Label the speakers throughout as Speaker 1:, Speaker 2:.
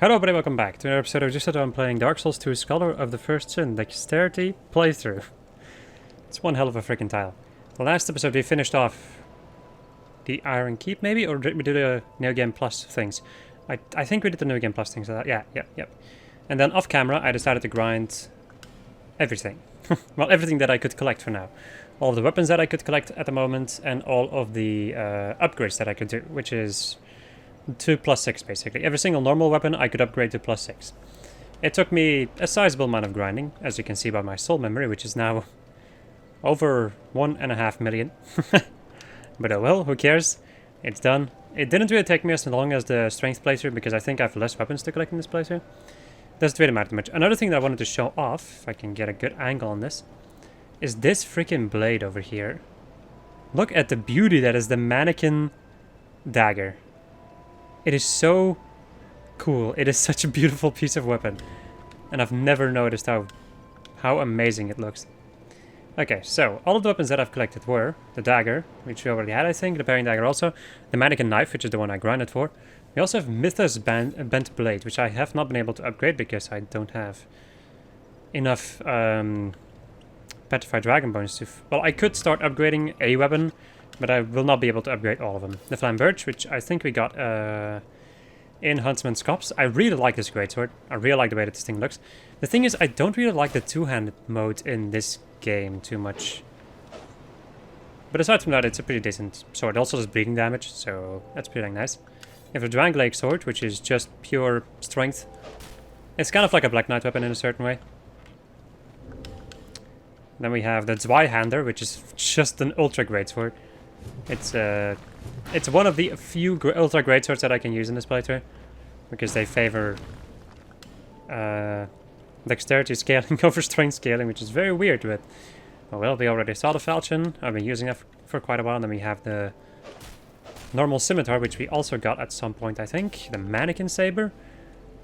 Speaker 1: Hello everybody, welcome back to another episode of just that I'm playing Dark Souls 2 Scholar of the First Sin, Dexterity playthrough. It's one hell of a freaking title. The last episode we finished off the Iron Keep maybe, or did we do the Neo Game Plus things? I think we did the Neo Game Plus things like that, yeah. And then off camera I decided to grind everything. Well, everything that I could collect for now. All of the weapons that I could collect at the moment, and all of the upgrades that I could do, which is to +6 basically. Every single normal weapon I could upgrade to +6. It took me a sizable amount of grinding, as you can see by my soul memory, which is now over 1.5 million. But oh well, who cares? It's done. It didn't really take me as long as the strength playthrough, because I think I have less weapons to collect in this playthrough. Doesn't really matter much. Another thing that I wanted to show off, if I can get a good angle on this, is this freaking blade over here. Look at the beauty that is the mannequin dagger. It is so cool. It is such a beautiful piece of weapon. And I've never noticed how amazing it looks. Okay, so all of the weapons that I've collected were the dagger, which we already had, I think, the parrying dagger also, the mannequin knife, which is the one I grinded for. We also have Mythos bent blade, which I have not been able to upgrade because I don't have enough petrified dragon bones to... Well, I could start upgrading a weapon, but I will not be able to upgrade all of them. The Flam Birch, which I think we got in Huntsman's Copse. I really like this greatsword. I really like the way that this thing looks. The thing is, I don't really like the two-handed mode in this game too much. But aside from that, it's a pretty decent sword. It also does bleeding damage, so that's pretty nice. You have the Dranglake sword, which is just pure strength. It's kind of like a Black Knight weapon in a certain way. Then we have the Zweihander, which is just an ultra greatsword. It's one of the few ultra greatswords that I can use in this playthrough, because they favor dexterity scaling over strength scaling, which is very weird. But oh well, we already saw the falchion. I've been using that for quite a while. And then we have the normal scimitar, which we also got at some point, I think. The mannequin saber,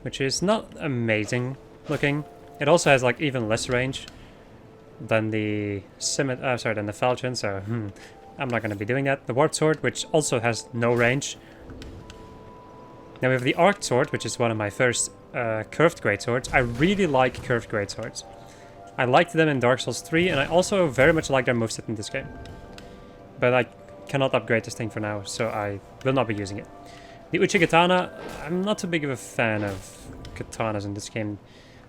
Speaker 1: which is not amazing looking. It also has like even less range than the than the falchion. So I'm not going to be doing that. The warp sword, which also has no range. Now we have the arced sword, which is one of my first curved greatswords. I really like curved greatswords. I liked them in Dark Souls 3, and I also very much like their moveset in this game. But I cannot upgrade this thing for now, so I will not be using it. The Uchi Katana, I'm not too big of a fan of katanas in this game.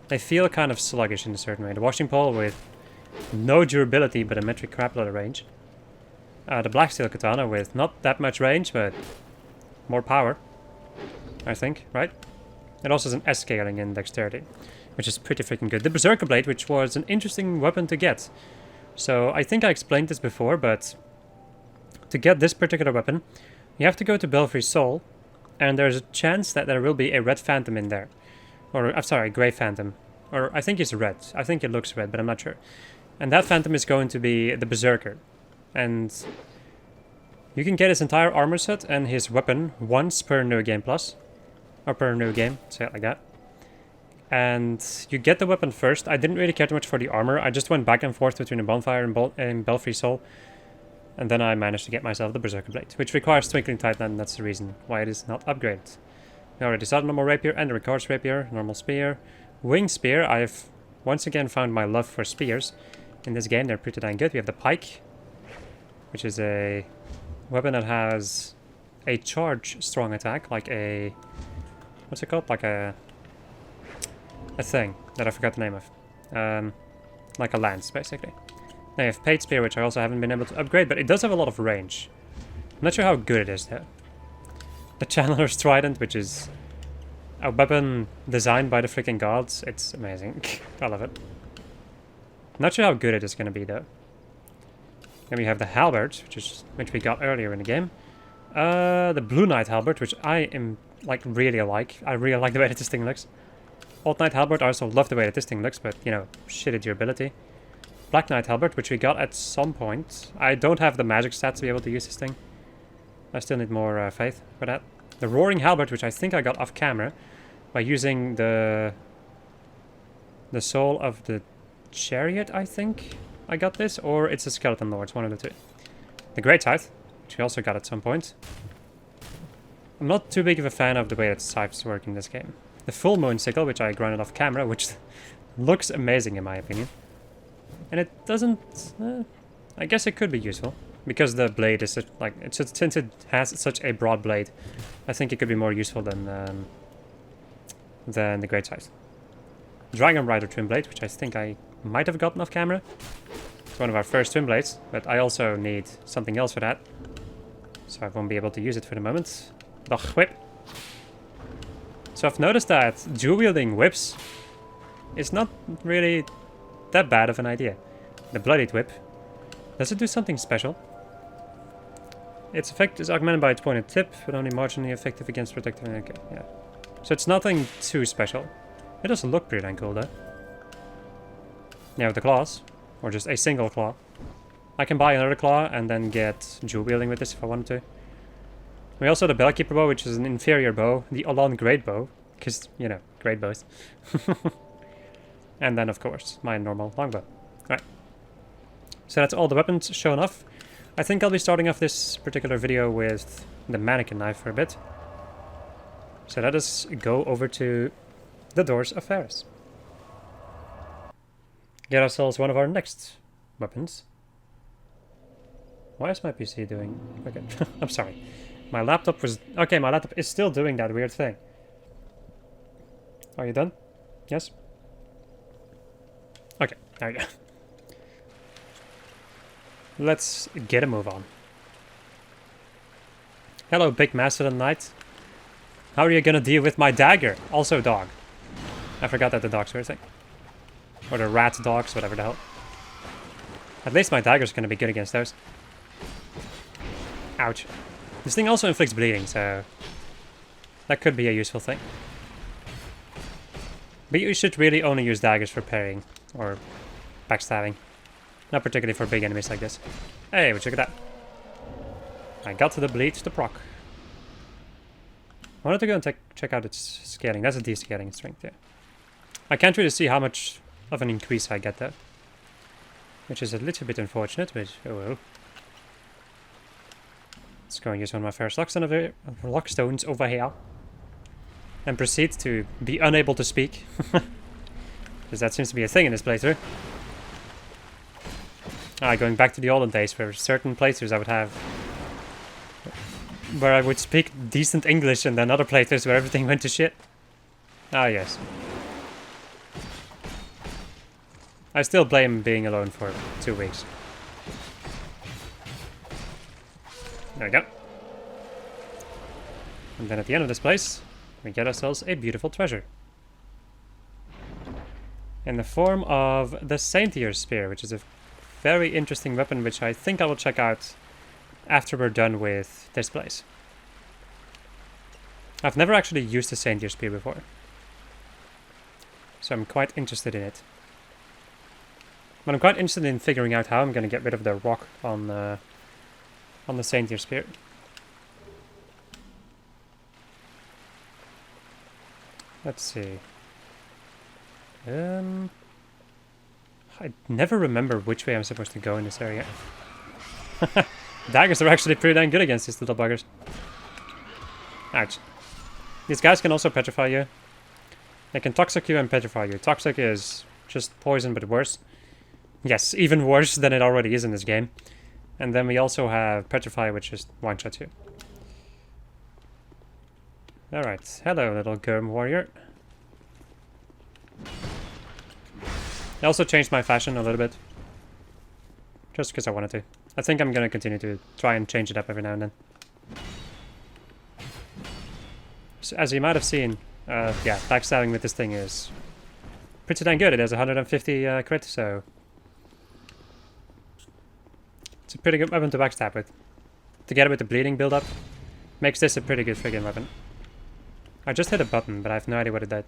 Speaker 1: They feel kind of sluggish in a certain way. The washing pole with no durability, but a metric crapload of range. The Black Steel Katana with not that much range, but more power, I think, right? It also has an S scaling in Dexterity, which is pretty freaking good. The Berserker Blade, which was an interesting weapon to get. So I think I explained this before, but to get this particular weapon, you have to go to Belfry Soul, and there's a chance that there will be a red phantom in there. Or, I'm sorry, a grey phantom. Or I think it's red. I think it looks red, but I'm not sure. And that phantom is going to be the Berserker. And you can get his entire armor set and his weapon once per New Game Plus. Or per New Game, say it like that. And you get the weapon first. I didn't really care too much for the armor. I just went back and forth between the bonfire and Belfry Soul. And then I managed to get myself the Berserker Blade, which requires Twinkling Titan, and that's the reason why it is not upgraded. We already saw the normal rapier and the Ricard's rapier, normal spear. Winged spear, I've once again found my love for spears. In this game, they're pretty dang good. We have the pike, which is a weapon that has a charge strong attack, like a... What's it called? Like a thing that I forgot the name of. Like a lance, basically. Now you have Pate Spear, which I also haven't been able to upgrade, but it does have a lot of range. I'm not sure how good it is, though. The Channeler's Trident, which is a weapon designed by the freaking gods. It's amazing. I love it. Not sure how good it is going to be, though. Then we have the Halberd, which we got earlier in the game. The Blue Knight Halberd, which I really like. I really like the way that this thing looks. Old Knight Halberd, I also love the way that this thing looks, but, you know, shitty durability. Black Knight Halberd, which we got at some point. I don't have the magic stats to be able to use this thing. I still need more faith for that. The Roaring Halberd, which I think I got off camera by using the soul of the chariot, I think I got this, or it's a Skeleton Lord, it's one of the two. The Great Scythe, which we also got at some point. I'm not too big of a fan of the way that scythes work in this game. the full moon sickle, which I grinded off camera, which looks amazing in my opinion. And it doesn't... I guess it could be useful. Because the blade is like... since it has such a broad blade, I think it could be more useful than the Great Scythe. Dragon Rider Twin Blade, which I think I might have gotten off camera. It's one of our first twin blades, but I also need something else for that. So I won't be able to use it for the moment. The whip. So I've noticed that dual-wielding whips is not really that bad of an idea. The Bloodied Whip. Does it do something special? Its effect is augmented by its pointed tip, but only marginally effective against protective... Okay, yeah. So it's nothing too special. It does look pretty damn cool though. Now with the claws, or just a single claw. I can buy another claw and then get dual wielding with this if I wanted to. We also have the Bellkeeper bow, which is an inferior bow. The Alon Great Bow, because, you know, great bows. And then, of course, my normal longbow. Alright. So that's all the weapons shown off. I think I'll be starting off this particular video with the mannequin knife for a bit. So let us go over to the doors of Pharros. Get ourselves one of our next weapons. Why is my PC doing... Okay, I'm sorry. My laptop was... Okay, my laptop is still doing that weird thing. Are you done? Yes? Okay, there we go. Let's get a move on. Hello, Big Mastodon Knight. How are you gonna deal with my dagger? Also dog. I forgot that the dogs were a thing. Or the rat dogs, whatever the hell. At least my dagger's gonna be good against those. Ouch. This thing also inflicts bleeding, so... that could be a useful thing. But you should really only use daggers for parrying. Or backstabbing. Not particularly for big enemies like this. Hey, but check it out. I got to the bleed to proc. I wanted to go and check out its scaling. That's a descaling strength, yeah. I can't really see how much of an increase I get though. Which is a little bit unfortunate, but oh well. Let's go and use one of my first lockstones over here. And proceed to be unable to speak. Because that seems to be a thing in this playthrough. Going back to the olden days where certain playthroughs I would have... where I would speak decent English and then other playthroughs where everything went to shit. Ah, yes. I still blame being alone for 2 weeks. There we go. And then at the end of this place, we get ourselves a beautiful treasure. In the form of the Saintier's Spear, which is a very interesting weapon, which I think I will check out after we're done with this place. I've never actually used the Saintier's Spear before, so I'm quite interested in it. But I'm quite interested in figuring out how I'm going to get rid of the rock on the Saintier's Spear. Let's see. I never remember which way I'm supposed to go in this area. Daggers are actually pretty damn good against these little buggers. Ouch. These guys can also petrify you. They can toxic you and petrify you. Toxic is just poison but worse. Yes, even worse than it already is in this game. And then we also have petrify, which just one-shots you. Alright, hello little Gurm warrior. I also changed my fashion a little bit. Just because I wanted to. I think I'm going to continue to try and change it up every now and then. So as you might have seen, yeah, backstabbing with this thing is pretty dang good. It has 150 crit, so... it's a pretty good weapon to backstab with. Together with the bleeding build-up, makes this a pretty good friggin' weapon. I just hit a button, but I have no idea what it did.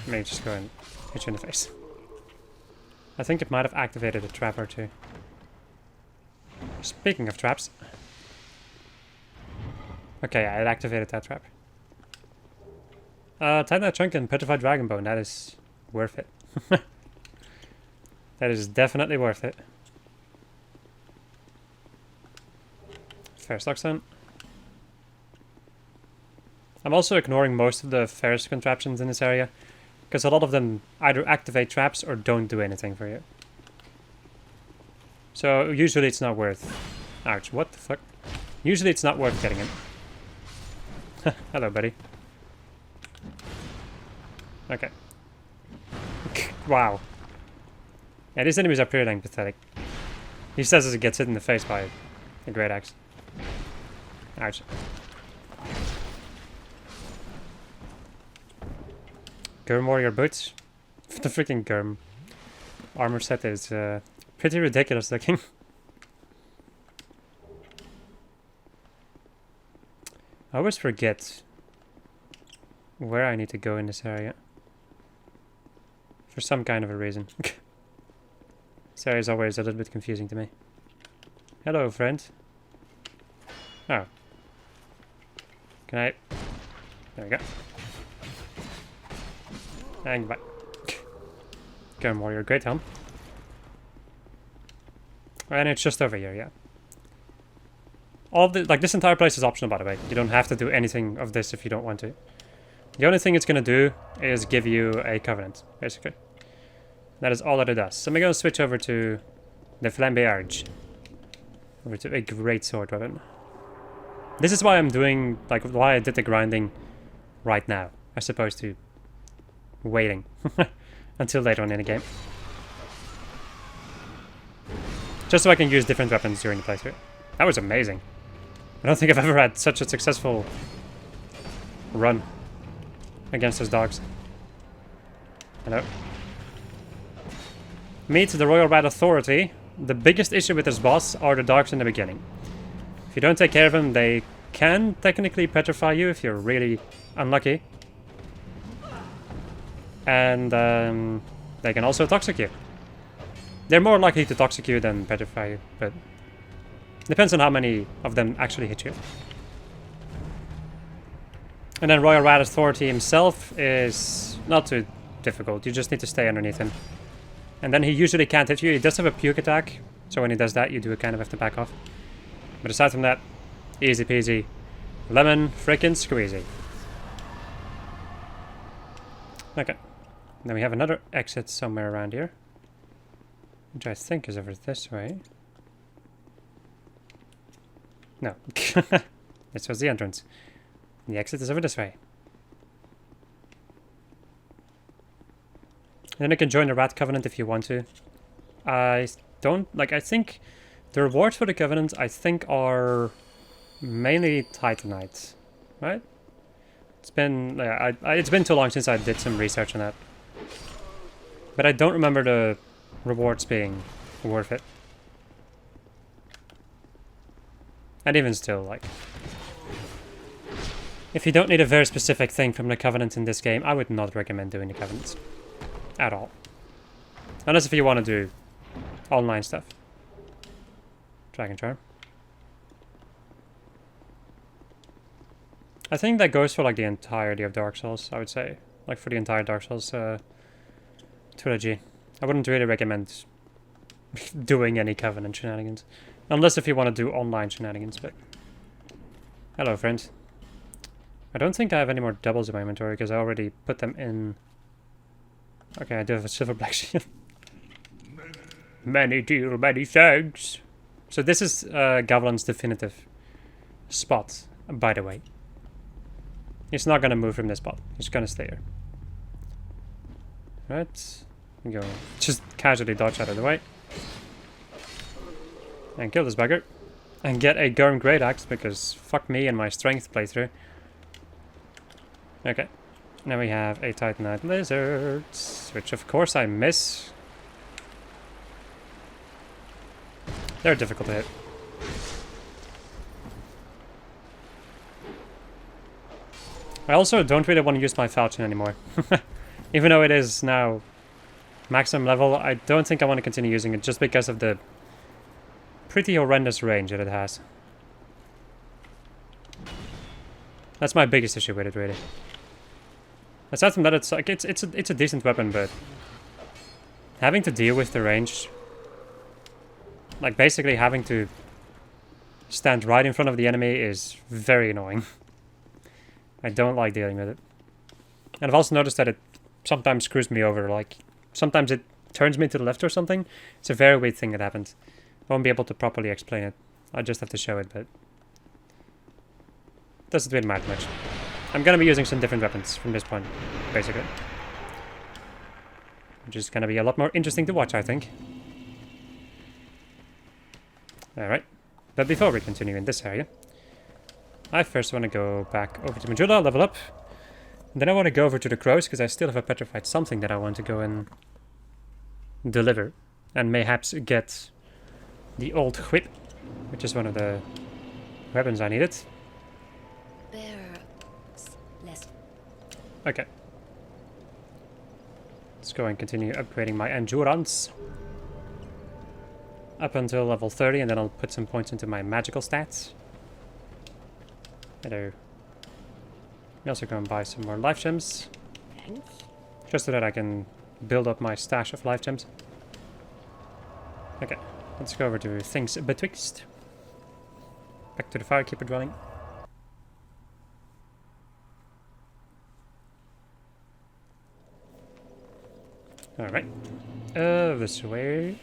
Speaker 1: Let me just go and hit you in the face. I think it might have activated a trap or two. Speaking of traps. Okay, yeah, it activated that trap. Tighten that chunk and petrified dragon bone. That is worth it. That is definitely worth it. Fair stockstone. I'm also ignoring most of the Pharros contraptions in this area, because a lot of them either activate traps or don't do anything for you. So usually it's not worth... Ouch, what the fuck? Usually it's not worth getting it. Hello, buddy. Okay. Wow. Yeah, these enemies are pretty dang pathetic. He says as he gets hit in the face by a great axe. Ouch. Gurm warrior boots. The freaking Gurm armor set is pretty ridiculous looking. I always forget where I need to go in this area. For some kind of a reason. This area is always a little bit confusing to me. Hello, friend. Oh. Can I... There we go. And goodbye. Gurm warrior, great helm. And it's just over here, yeah. All the, like, this entire place is optional, by the way. You don't have to do anything of this if you don't want to. The only thing it's going to do is give you a covenant, basically. That is all that it does. So I'm going to switch over to the Flambearge. Over to a great sword weapon. This is why I'm doing, like, why I did the grinding right now, as opposed to waiting until later on in the game. Just so I can use different weapons during the playthrough. That was amazing. I don't think I've ever had such a successful run against those dogs. Hello. Meet the Royal Rat Authority. The biggest issue with this boss are the dogs in the beginning. If you don't take care of them, they can technically petrify you if you're really unlucky. And they can also toxic you. They're more likely to toxic you than petrify you, but depends on how many of them actually hit you. And then Royal Rat Authority himself is not too difficult. You just need to stay underneath him. And then he usually can't hit you. He does have a puke attack, so when he does that, you do kind of have to back off. But aside from that, easy peasy, lemon frickin' squeezy. Okay. Then we have another exit somewhere around here, which I think is over this way. No. This was the entrance. The exit is over this way. And then you can join the Rat Covenant if you want to. I don't... Like, I think the rewards for the Covenant, I think, are mainly Titanite. Right? It's been... it's been too long since I did some research on that. But I don't remember the rewards being worth it. And even still, like... If you don't need a very specific thing from the Covenant in this game, I would not recommend doing the Covenants. At all. Unless if you want to do online stuff. Dragon Charm. I think that goes for like the entirety of Dark Souls, I would say. Like for the entire Dark Souls trilogy. I wouldn't really recommend doing any Covenant shenanigans. Unless if you want to do online shenanigans, but... Hello, friend. I don't think I have any more doubles in my inventory because I already put them in... Okay, I do have a silver black shield. Many deal, many thanks. So this is Gavlan's definitive spot, by the way. He's not gonna move from this spot. He's gonna stay here. Right. Go. Just casually dodge out of the way. And kill this bugger. And get a Gurm Great Axe, because fuck me and my strength playthrough. Okay. Now we have a Titanite Lizard, which of course I miss. They're difficult to hit. I also don't really want to use my falchion anymore. Even though it is now maximum level, I don't think I want to continue using it just because of the pretty horrendous range that it has. That's my biggest issue with it, really. Aside from that, it's like it's a decent weapon, but having to deal with the range, like basically having to stand right in front of the enemy, is very annoying. I don't like dealing with it. And I've also noticed that it sometimes screws me over, like, sometimes it turns me to the left or something. It's a very weird thing that happens. I won't be able to properly explain it. I just have to show it, but it doesn't really matter much. I'm gonna be using some different weapons from this point, basically. Which is gonna be a lot more interesting to watch, I think. Alright. But before we continue in this area, I first want to go back over to Majula, level up. And then I want to go over to the crows, because I still have a petrified something that I want to go and deliver. And mayhaps get the old whip, which is one of the weapons I needed. Okay. Let's go and continue upgrading my endurance. Up until level 30, and then I'll put some points into my magical stats. Hello. I'm also going to buy some more life gems. Just so that I can build up my stash of life gems. Okay, let's go over to things betwixt. Back to the Firekeeper dwelling. Alright. This way.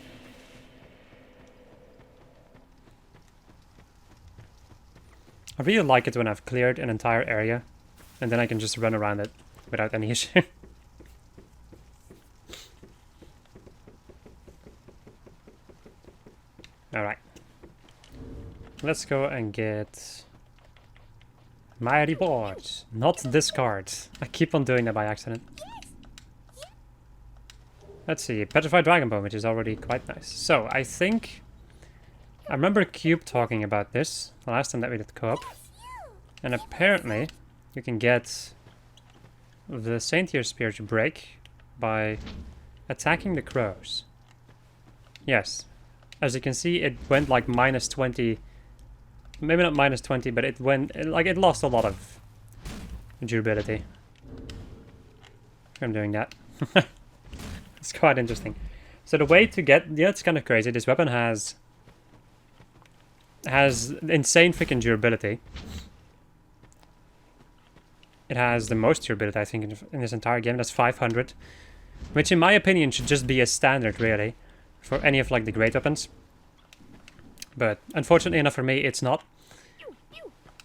Speaker 1: I really like it when I've cleared an entire area, and then I can just run around it without any issue. Alright. Let's go and get my reward. Not discard. I keep on doing that by accident. Let's see. Petrified Dragon Bone, which is already quite nice. So, I think I remember Cube talking about this the last time that we did co-op. And apparently, you can get the Saint Spear to break by attacking the crows. Yes. As you can see, it went like minus 20. Maybe not minus 20, but it went, like, it lost a lot of durability from doing that. It's quite interesting. So the way to get, yeah, it's kind of crazy. This weapon has insane freaking durability. It has the most durability, I think, in this entire game. That's 500, which in my opinion should just be a standard, really, for any of like the great weapons. But unfortunately enough for me, it's not.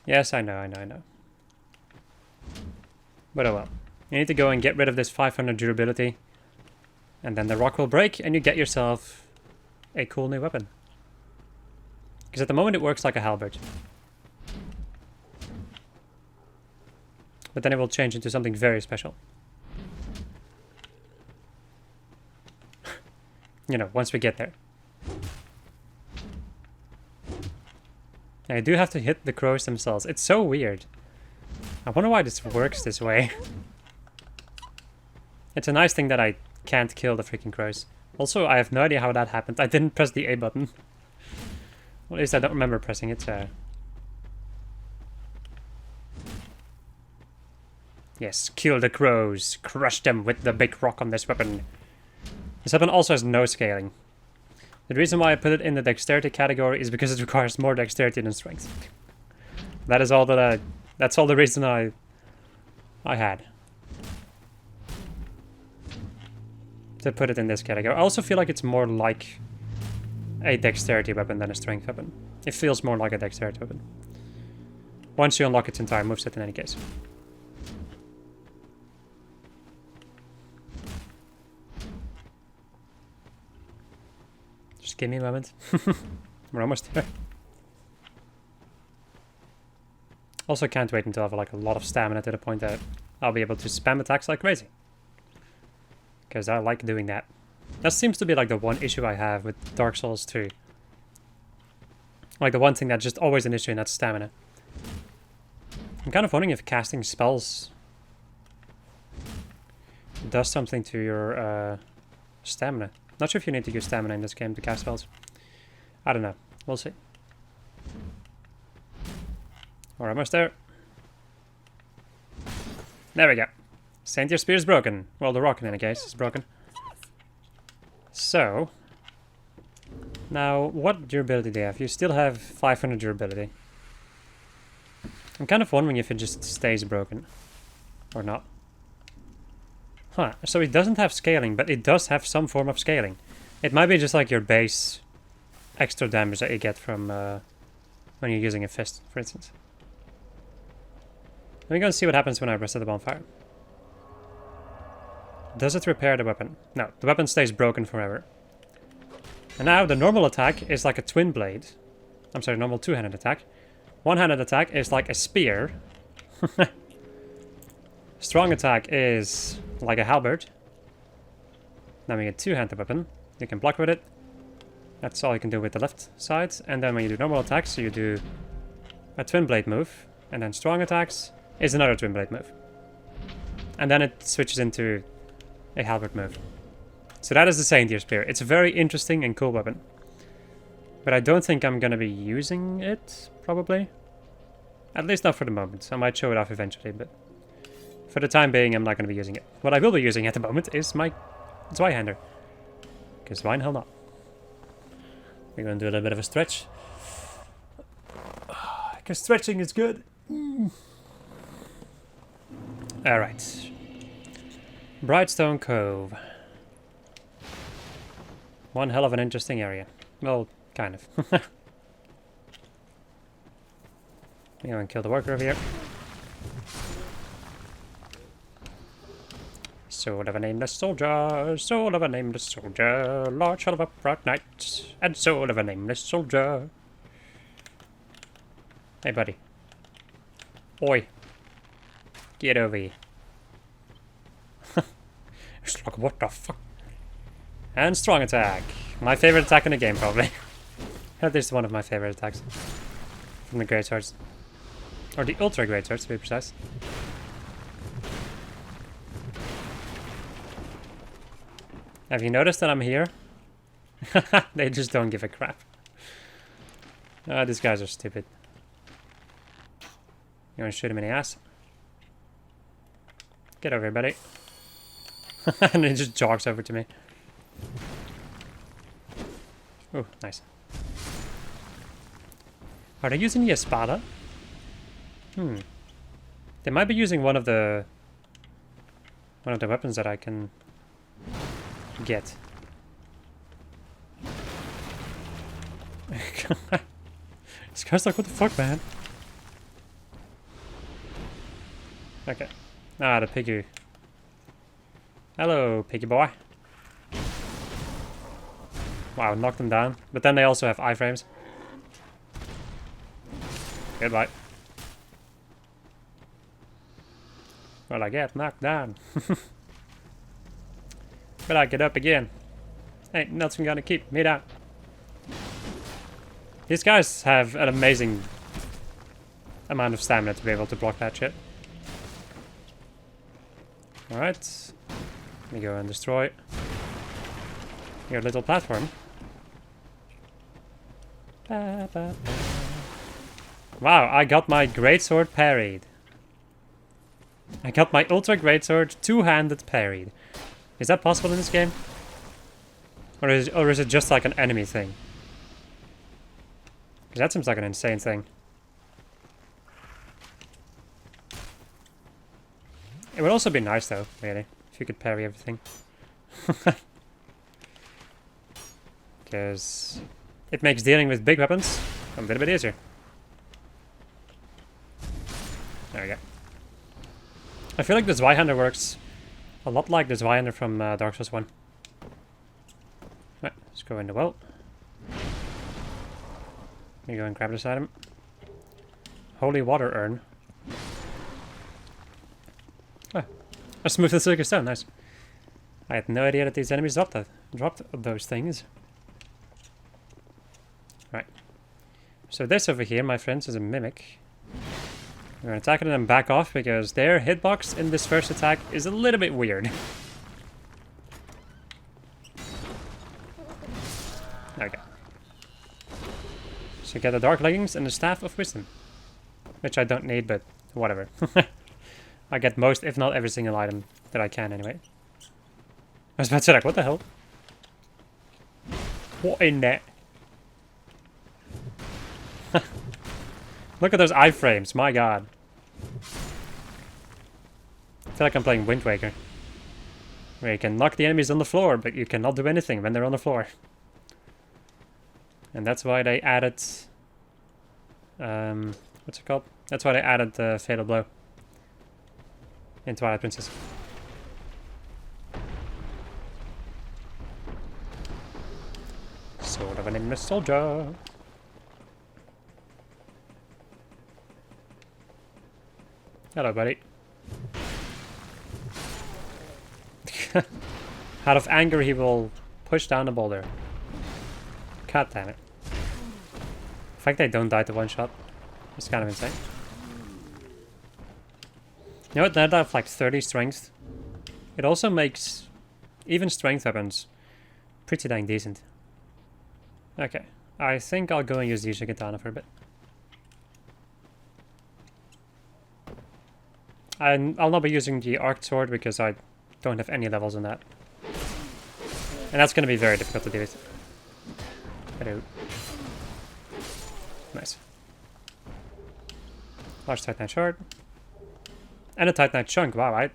Speaker 1: Yes, I know. But oh well. You need to go and get rid of this 500 durability, and then the rock will break, and you get yourself a cool new weapon. Because at the moment it works like a halberd. But then it will change into something very special. You know, once we get there. I do have to hit the crows themselves. It's so weird. I wonder why this works this way. It's a nice thing that I can't kill the freaking crows. Also, I have no idea how that happened. I didn't press the A button. Well, at least I don't remember pressing it. Yes, kill the crows. Crush them with the big rock on this weapon. This weapon also has no scaling. The reason why I put it in the dexterity category is because it requires more dexterity than strength. That is all that that's all the reason I had to put it in this category. I also feel like it's more like a dexterity weapon than a strength weapon. It feels more like a dexterity weapon. Once you unlock its entire moveset in any case. Just give me a moment. We're almost there. Also can't wait until I have like a lot of stamina to the point that I'll be able to spam attacks like crazy. Because I like doing that. That seems to be like the one issue I have with Dark Souls 2. Like the one thing that's just always an issue, and that's stamina. I'm kind of wondering if casting spells does something to your stamina. Not sure if you need to use stamina in this game to cast spells. I don't know. We'll see. We're almost there. There we go. Saint Spear is broken. Well, the rock in any case is broken. So, now what durability do you have? You still have 500 durability. I'm kind of wondering if it just stays broken. Or not. Huh, so it doesn't have scaling, but it does have some form of scaling. It might be just like your base extra damage that you get from when you're using a fist, for instance. Let me go and see what happens when I reset the bonfire. Does it repair the weapon? No, the weapon stays broken forever. And now the normal attack is like a twin blade. I'm sorry, normal two-handed attack. One-handed attack is like a spear. Strong attack is like a halberd. Then we get two-handed weapon. You can block with it. That's all you can do with the left side. And then when you do normal attacks, you do a twin blade move. And then strong attacks is another twin blade move. And then it switches into a halberd move. So that is the Saint Deer Spear. It's a very interesting and cool weapon. But I don't think I'm going to be using it, probably. At least not for the moment. I might show it off eventually, but for the time being, I'm not going to be using it. What I will be using at the moment is my Zweihander. Because why in hell not? We're going to do a little bit of a stretch. Because stretching is good. Alright. Brightstone Cove. One hell of an interesting area. Well, kind of. We go and kill the worker over here. Soul of a nameless soldier, soul of a nameless soldier, Lord shall of a proud knight, and soul of a nameless soldier. Hey, buddy. Oi. Get over here. It's like, what the fuck? And strong attack. My favorite attack in the game, probably. At least one of my favorite attacks. From the greatswords. Or the ultra greatswords, to be precise. Have you noticed that I'm here? They just don't give a crap. These guys are stupid. You want to shoot him in the ass? Get over here, buddy. And he just jogs over to me. Oh, nice. Are they using the espada? They might be using one of the weapons that I can get. This guy's like, what the fuck, man? Okay. Ah, the piggy. Hello, piggy boy. Wow, knocked them down. But then they also have iframes. Goodbye. Well, I get knocked down. But I get up again. Ain't nothing gonna keep me down. These guys have an amazing amount of stamina to be able to block that shit. Alright. Let me go and destroy your little platform. Ba, ba, ba. Wow, I got my greatsword parried. I got my ultra greatsword two-handed parried. Is that possible in this game? Or is it just like an enemy thing? Because that seems like an insane thing. It would also be nice though, really, if you could parry everything. Because it makes dealing with big weapons a little bit easier. There we go. I feel like the Zweihander works a lot like the Zweihander from Dark Souls 1. Right, let's go in the well. Let me go and grab this item. Holy water urn. Ah, a smooth as silk stone, nice. I had no idea that these enemies dropped those things. Right. So this over here, my friends, is a mimic. We're gonna attack it and then back off because their hitbox in this first attack is a little bit weird. Okay. So get the dark leggings and the staff of wisdom. Which I don't need, but whatever. I get most, if not every single item that I can anyway. I was about to say, like, what the hell? What in that? Look at those iframes, my god. I feel like I'm playing Wind Waker. Where you can knock the enemies on the floor, but you cannot do anything when they're on the floor. And that's why they added... what's it called? That's why they added the Fatal Blow in Twilight Princess. Sort of an aimless soldier. Hello, buddy. Out of anger, he will push down the boulder. God damn it. The fact they don't die to one shot is kind of insane. You know what, now that I have like 30 strength, it also makes even strength weapons pretty dang decent. Okay, I think I'll go and use the Yusha Katana for a bit. And I'll not be using the Arc Sword because I don't have any levels in that. And that's going to be very difficult to deal with. Hello. Nice. Large Titanite Shard. And a Titanite Chunk. Wow,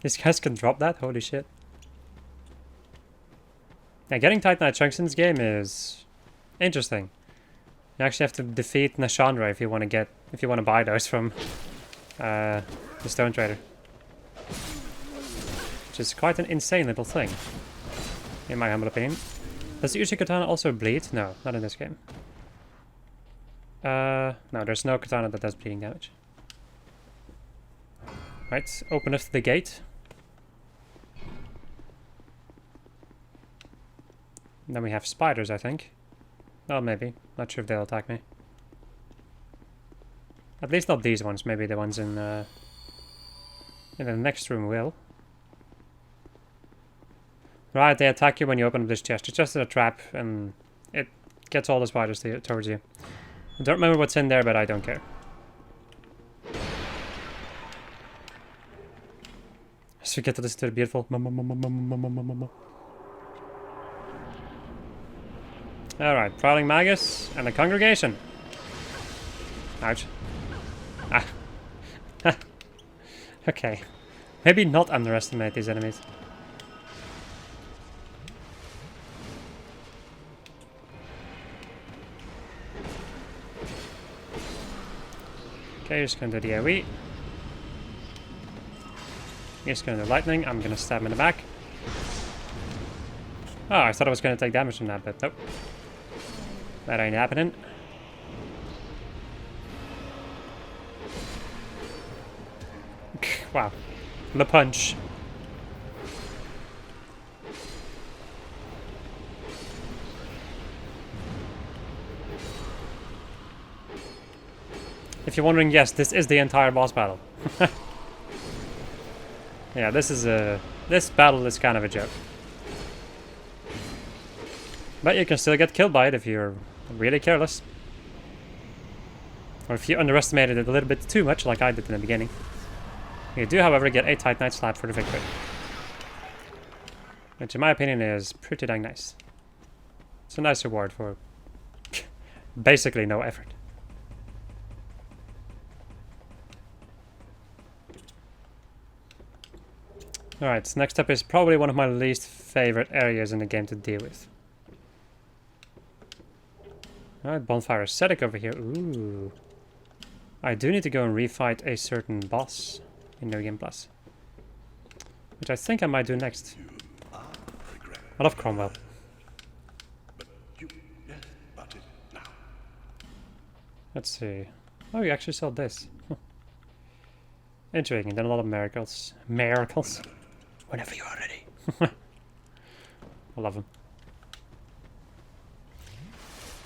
Speaker 1: these guys can drop that? Holy shit. Yeah, getting Titanite Chunks in this game is interesting. You actually have to defeat Nashandra if you want to buy those from the Stone Trader. Which is quite an insane little thing, in my humble opinion. Does the Uchi Katana also bleed? No, not in this game. No, there's no katana that does bleeding damage. Right, open up the gate. And then we have spiders, I think. Well, maybe. Not sure if they'll attack me. At least not these ones. Maybe the ones in the next room will. Right, they attack you when you open up this chest. It's just a trap, and it gets all the spiders towards you. I don't remember what's in there, but I don't care. Just forget to listen to the beautiful. Alright, Prowling Magus and the Congregation. Ouch. Ah. Okay. Maybe not underestimate these enemies. Okay, just gonna do the AoE. Just gonna do lightning. I'm gonna stab him in the back. Oh, I thought I was gonna take damage from that, but nope. That ain't happening. Wow. The punch. If you're wondering, yes, this is the entire boss battle. Yeah, this battle is kind of a joke. But you can still get killed by it if you're really careless. Or if you underestimated it a little bit too much, like I did in the beginning. You do, however, get a Titanite Slap for the victory. Which, in my opinion, is pretty dang nice. It's a nice reward for basically no effort. Alright, so next up is probably one of my least favorite areas in the game to deal with. Alright, Bonfire Ascetic over here. Ooh. I do need to go and refight a certain boss in No Game Plus. Which I think I might do next. I love Cromwell. Let's see. Oh, you actually saw this. Huh. Intriguing, then a lot of miracles. Miracles? Whenever you're ready. I love them.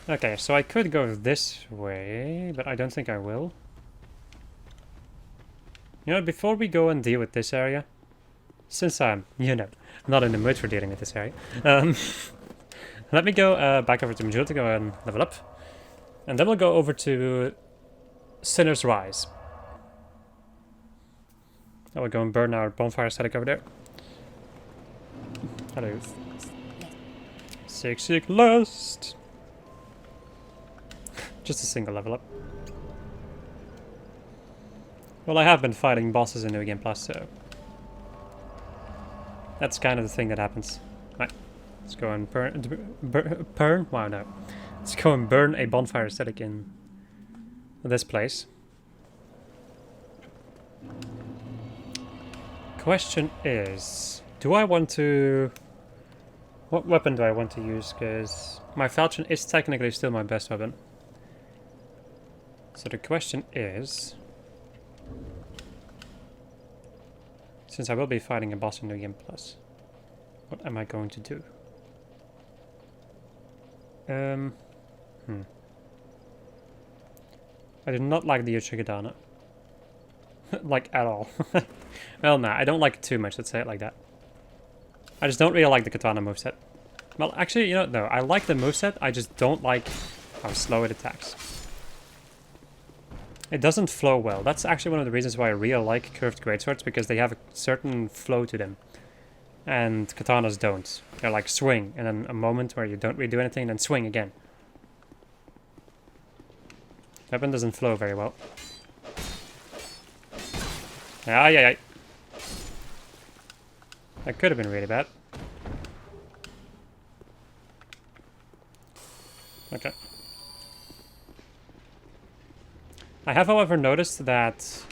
Speaker 1: Okay, so I could go this way, but I don't think I will. You know, before we go and deal with this area, since I'm, you know, not in the mood for dealing with this area, let me go back over to Majula to go and level up. And then we'll go over to Sinner's Rise. I will go and burn our Bonfire Ascetic over there. Hello. Seek Lust. Just a single level up. Well, I have been fighting bosses in New Game Plus, so that's kind of the thing that happens. Right, let's go and burn. Wow, no. Let's go and burn a bonfire aesthetic in this place. Question is, do I want to... What weapon do I want to use? Because my falchion is technically still my best weapon. So the question is... Since I will be fighting a boss in New Game Plus, what am I going to do? I do not like the Uchigadana. Like, at all. Well, nah, I don't like it too much, let's say it like that. I just don't really like the katana moveset. Well, actually, you know, no, I like the moveset, I just don't like how slow it attacks. It doesn't flow well. That's actually one of the reasons why I really like curved greatswords, because they have a certain flow to them. And katanas don't. They're like swing, and then a moment where you don't really do anything, and then swing again. Weapon doesn't flow very well. Ay. That could have been really bad. Okay. I have, however, noticed that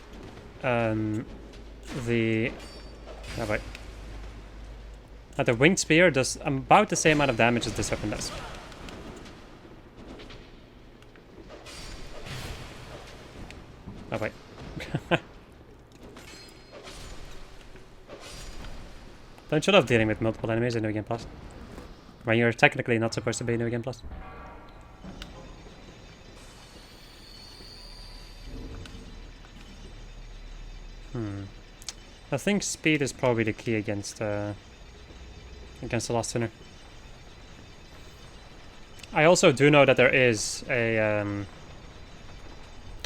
Speaker 1: the winged spear does about the same amount of damage as this weapon does. Oh wait. Don't you love dealing with multiple enemies in New Game Plus? When you're technically not supposed to be in New Game Plus. I think speed is probably the key against the Lost Sinner. I also do know that there is a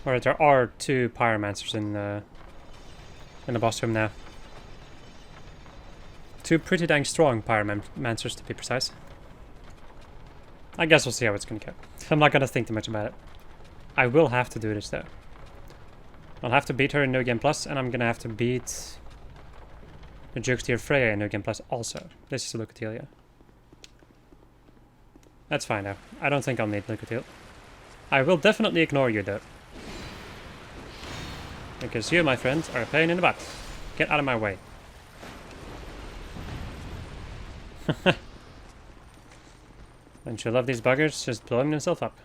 Speaker 1: or there are 2 pyromancers in the boss room now. 2 pretty dang strong pyromancers, to be precise. I guess we'll see how it's gonna go. I'm not gonna think too much about it. I will have to do this though. I'll have to beat her in New Game Plus, and I'm gonna have to beat the Jukesteer Freya in New Game Plus also. This is Lucatilia. That's fine though. I don't think I'll need Lucatiel. I will definitely ignore you though. Because you, my friend, are a pain in the butt. Get out of my way. Don't you love these buggers just blowing themselves up?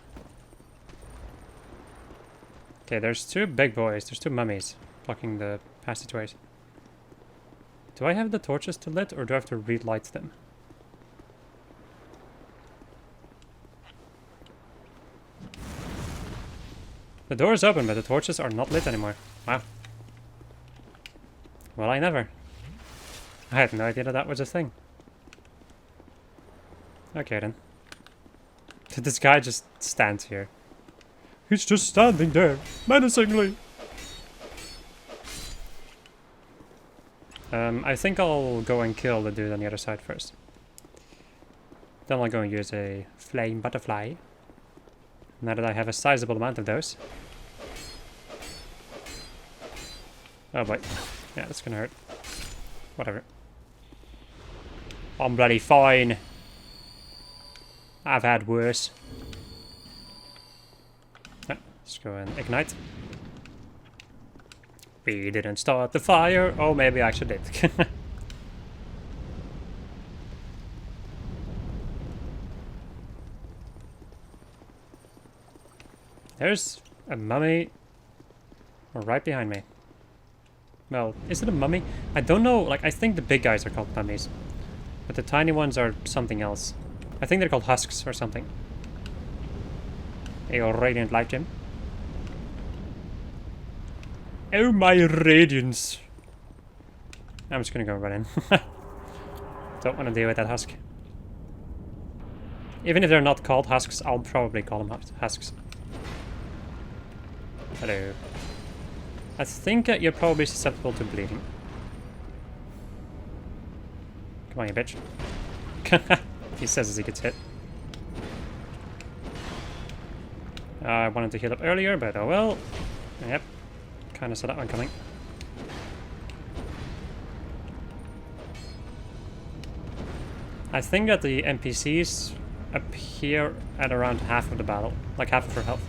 Speaker 1: Okay, there's 2 big boys. There's 2 mummies blocking the passageways. Do I have the torches to lit, or do I have to relight them? The door is open, but the torches are not lit anymore. Wow. Well, I never. I had no idea that that was a thing. Okay, then. Did this guy just stand here? He's just standing there, menacingly. I think I'll go and kill the dude on the other side first. Then I'll go and use a flame butterfly. Now that I have a sizable amount of those. Oh boy. Yeah, that's gonna hurt. Whatever. I'm bloody fine. I've had worse. Let's go and ignite. We didn't start the fire. Oh, maybe I actually did. There's a mummy right behind me. Well, is it a mummy? I don't know. Like, I think the big guys are called mummies. But the tiny ones are something else. I think they're called husks or something. A radiant light gem. Oh, my radiance. I'm just gonna go run in. Don't want to deal with that husk. Even if they're not called husks, I'll probably call them husks. Hello. I think you're probably susceptible to bleeding. Come on, you bitch. He says as he gets hit. I wanted to heal up earlier, but oh well. Yep. Kind of saw that one coming. I think that the NPCs appear at around half of the battle, like half of her health.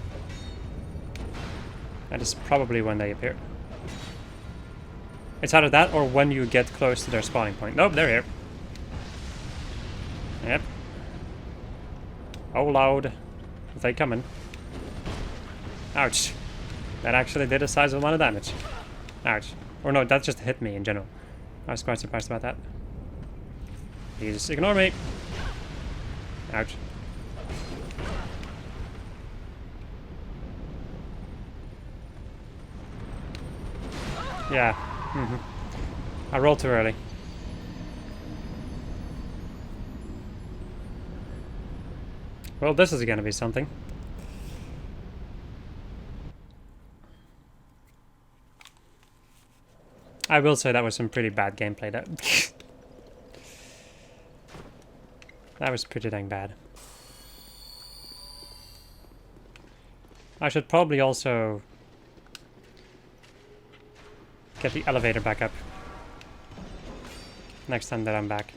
Speaker 1: That is probably when they appear. It's either that or when you get close to their spawning point. Nope, they're here. Yep. Oh, loud. They coming. Ouch. That actually did a sizable amount of damage. Ouch. Or no, that just hit me in general. I was quite surprised about that. Please ignore me. Ouch. Yeah. I rolled too early. Well, this is gonna be something. I will say that was some pretty bad gameplay. That was pretty dang bad. I should probably also get the elevator back up next time that I'm back.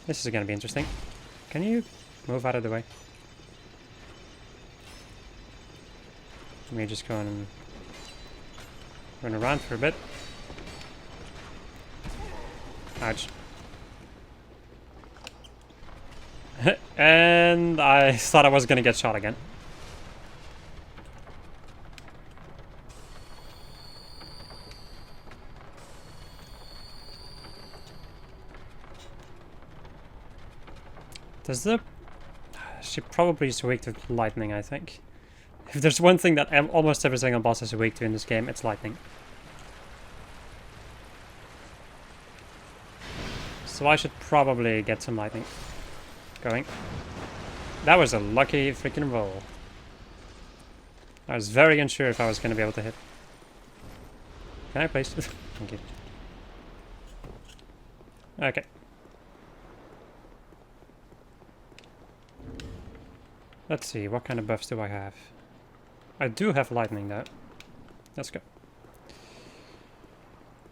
Speaker 1: This is gonna be interesting. Can you move out of the way? Let me just go and run around for a bit. Ouch. And I thought I was gonna get shot again. Does the... She probably is weak to lightning, I think. If there's one thing that almost every single boss is weak to in this game, it's lightning. So I should probably get some lightning going. That was a lucky freaking roll. I was very unsure if I was going to be able to hit. Can I please? Thank you. Okay. Let's see, what kind of buffs do I have? I do have lightning though. Let's go.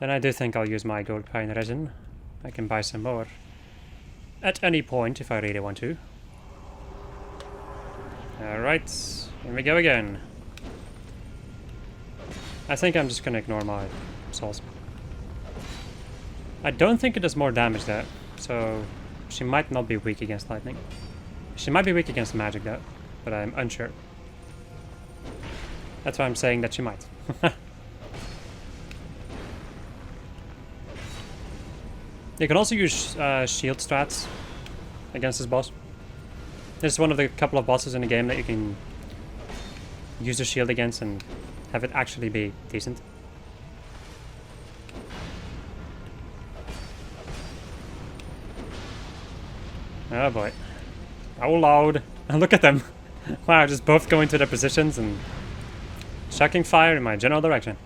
Speaker 1: Then I do think I'll use my gold pine resin. I can buy some more at any point if I really want to. Alright, here we go again. I think I'm just gonna ignore my souls. I don't think it does more damage though, so she might not be weak against lightning. She might be weak against magic though, but I'm unsure. That's why I'm saying that she might. You can also use shield strats against this boss. This is one of the couple of bosses in the game that you can use the shield against and have it actually be decent. Oh boy. Oh loud. Look at them. Wow, just both going to their positions and chucking fire in my general direction.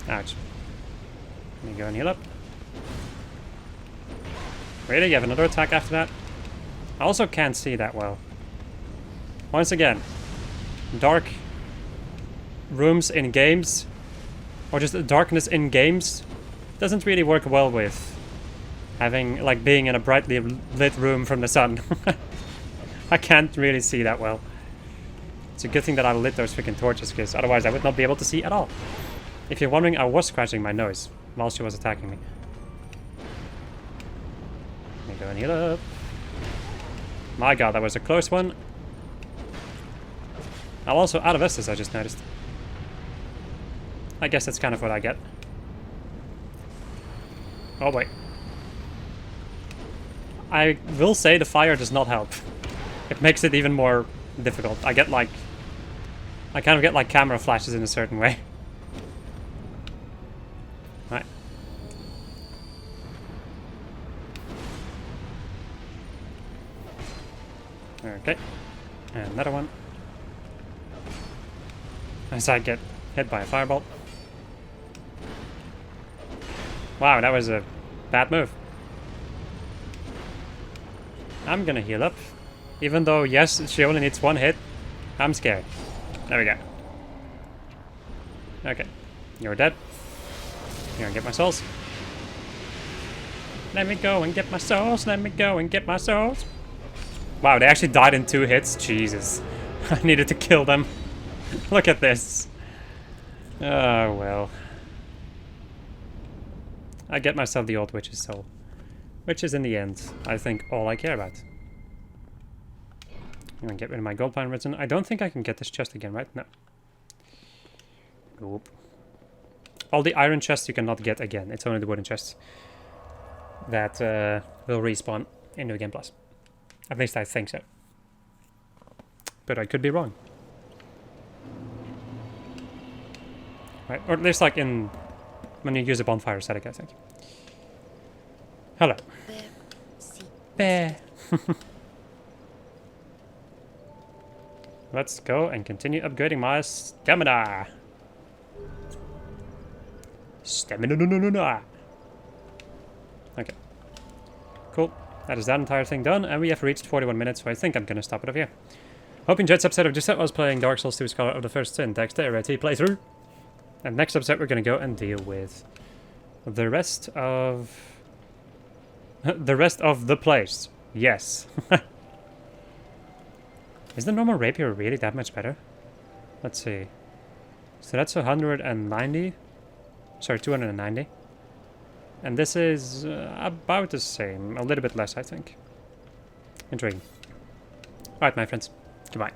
Speaker 1: Ouch. Let me go and heal up. Really? You have another attack after that? I also can't see that well. Once again, dark rooms in games, or just darkness in games, doesn't really work well with having, like, being in a brightly lit room from the sun. I can't really see that well. It's a good thing that I lit those freaking torches, because otherwise I would not be able to see at all. If you're wondering, I was scratching my nose while she was attacking me. Let me go and heal up. My god, that was a close one. I'm also out of Estus, I just noticed. I guess that's kind of what I get. Oh wait. I will say the fire does not help. It makes it even more difficult. I kind of get like camera flashes in a certain way. Right. Okay. And another one. As I get hit by a firebolt. Wow, that was a bad move. I'm gonna heal up. Even though, yes, she only needs one hit, I'm scared. There we go. Okay. You're dead. Here, and get my souls. Let me go and get my souls. Let me go and get my souls. Wow, they actually died in 2 hits. Jesus. I needed to kill them. Look at this. Oh, well. I get myself the old witch's soul. Which is, in the end, I think, all I care about. I'm gonna get rid of my gold pine resin. I don't think I can get this chest again, right? No. Nope. All the iron chests you cannot get again. It's only the wooden chests that will respawn in New Game Plus. At least I think so. But I could be wrong. Right, or at least like in when you use a bonfire aesthetic, I think. Hello. Bear. Let's go and continue upgrading my stamina. Stamina. Okay. Cool. That is that entire thing done, and we have reached 41 minutes, so I think I'm gonna stop it off here. Hope you enjoyed this episode of Just Set. I was playing Dark Souls 2 Scholar of the First Sin Dexterity playthrough. And next episode we're gonna go and deal with the rest of the place. Yes. Is the normal rapier really that much better? Let's see. So that's 190. Sorry, 290. And this is about the same. A little bit less, I think. Intriguing. Alright, my friends. Goodbye.